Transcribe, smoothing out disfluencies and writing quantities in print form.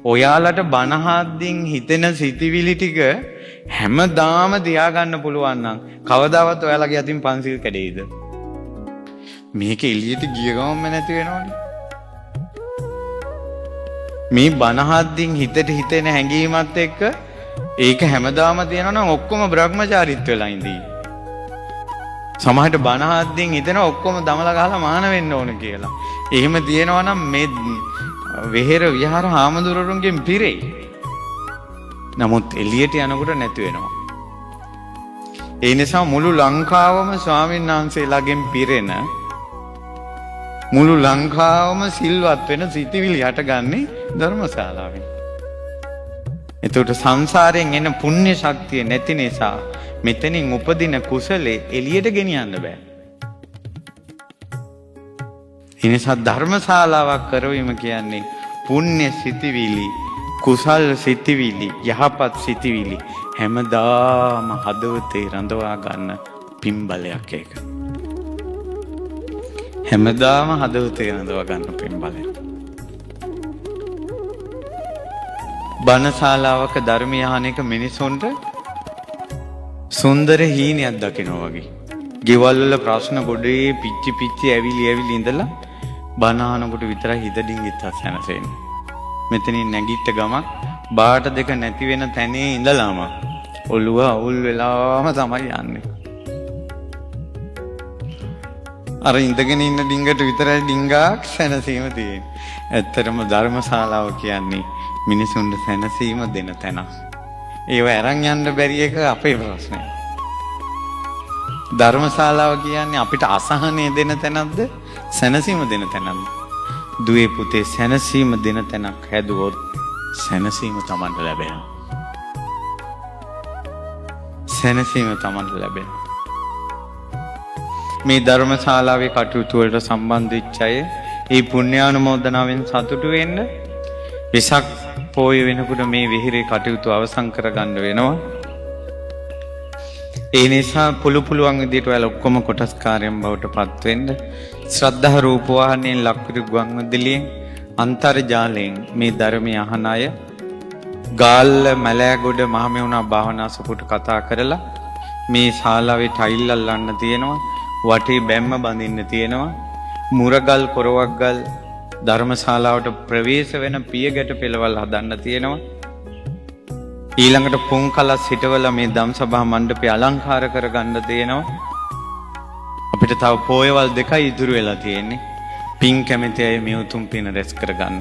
ඔයාලට බනහද්දින් හිතෙන සිතිවිලි ටික හැමදාම තියාගන්න පුළුවන් නම් කවදාවත් ඔයාලගේ අතින් පන්සිල් කැඩෙයිද? මේක එළියට ගිය ගමන්ම නැති වෙනවනේ. මේ බනහද්දින් හිතට හිතෙන හැඟීමත් එක්ක ඒක හැමදාම තියෙනවා නම් ඔක්කොම බ්‍රහ්මචාරීත්ව වෙලා ඉඳී. සමහරට බනහද්දින් හිතෙන ඔක්කොම දමලා ගහලා මාන වෙන්න ඕන කියලා. එහෙම තියෙනවා නම් මේ වෙහෙර විහාර හාමුදුරුවන්ගෙන් පිරෙයි. නමුත් එළියට යනකොට නැති වෙනවා. ඒ නිසා මුළු ලංකාවම ස්වාමීන් වහන්සේලාගෙන් පිරෙන මුළු ලංකාවම සිල්වත් වෙන සිතිවිලි හටගන්නේ ධර්මශාලාවෙන්. එතකොට සංසාරයෙන් එන පුණ්‍ය ශක්තිය නැති නිසා මෙතනින් උපදින කුසලේ එළියට ගෙනියන්න බෑ. ඒ නිසා ධර්මශාලාවක් කරවීම කියන්නේ පුණ්‍ය සිතිවිලි, කුසල් සිතිවිලි, යහපත් සිතිවිලි හැමදාම හදවතේ රඳවා ගන්න පින්බලයක් ඒක. හැමදාම හදවතේ රඳවා ගන්න පින්බලයක්. බණශාලාවක ධර්මය අහන එක මිනිසුන්ට සුන්දර හීනයක් දකිනවා වගේ. ගෙවල් වල ප්‍රශ්න ගොඩේ පිච්චි ඇවිලි ඉඳලා බණ අහනකොට විතරයි හිත ඩිංගිත් හසනසෙන්නේ. මෙතනින් නැගිට ගමක් බාට දෙක නැති වෙන තැනේ ඉඳලාම ඔළුව අවුල් වෙලාම තමයි යන්නේ. අර ඉඳගෙන ඉන්න ඩිංගට විතරයි ඩිංගාක් සැනසීම තියෙන්නේ. ඇත්තටම ධර්මශාලාව කියන්නේ මිනිසුන්ට සැනසීම දෙන තැනක්. ඒව අරන් යන්න බැරි එක අපේ ප්‍රශ්නය. ධර්මශාලාව කියන්නේ අපිට අසහනය දෙන තැනක්ද සැනසීම දෙන තැනක්ද? දුවේ පුතේ සැනසීම දෙන තැනක් හැදුවොත් සැනසීම Tamanට ලැබෙනවා. සැනසීම Tamanට ලැබෙනවා. මේ ධර්මශාලාවේ කටයුතු වලට සම්බන්ධ වෙච්ච අය ඒ පුණ්‍යානුමෝදනාවෙන් සතුටු වෙන්න වෙසක් පොය වෙනකොට මේ විහිරේ කටයුතු අවසන් කරගන්න වෙනවා. ඒ නිසා පුළුවන් විදිහට ඔයාලා ඔක්කොම කොටස්කාරයන් බවට පත් වෙන්න ශ්‍රද්ධා රූපවාහිනියෙන් ලක්විරු ගුවන්විදුලියෙන් අන්තර්ජාලයෙන් මේ ධර්මය අහන අය ගාල්ල මලෑගොඩ මහමෙවුනා භාවනා සුපුට කතා කරලා මේ ශාලාවේ ටයිල් අල්ලන්න තියෙනවා, වටේ බැම්ම බඳින්න තියෙනවා, මුරගල් කොරවක්ගල් ධර්මශාලාවට ප්‍රවේශ වෙන පියගැට පෙළවල් හදන්න තියෙනවා. ඊළඟට පුන්කලස් හිටවලා මේ ධම්සභා මණ්ඩපය අලංකාර කරගන්න තියෙනවා. අපිට තව පොයවල් 2යි ඉතුරු වෙලා තියෙන්නේ. පින් කැමති අය මේ උතුම් පින රැස් කරගන්න.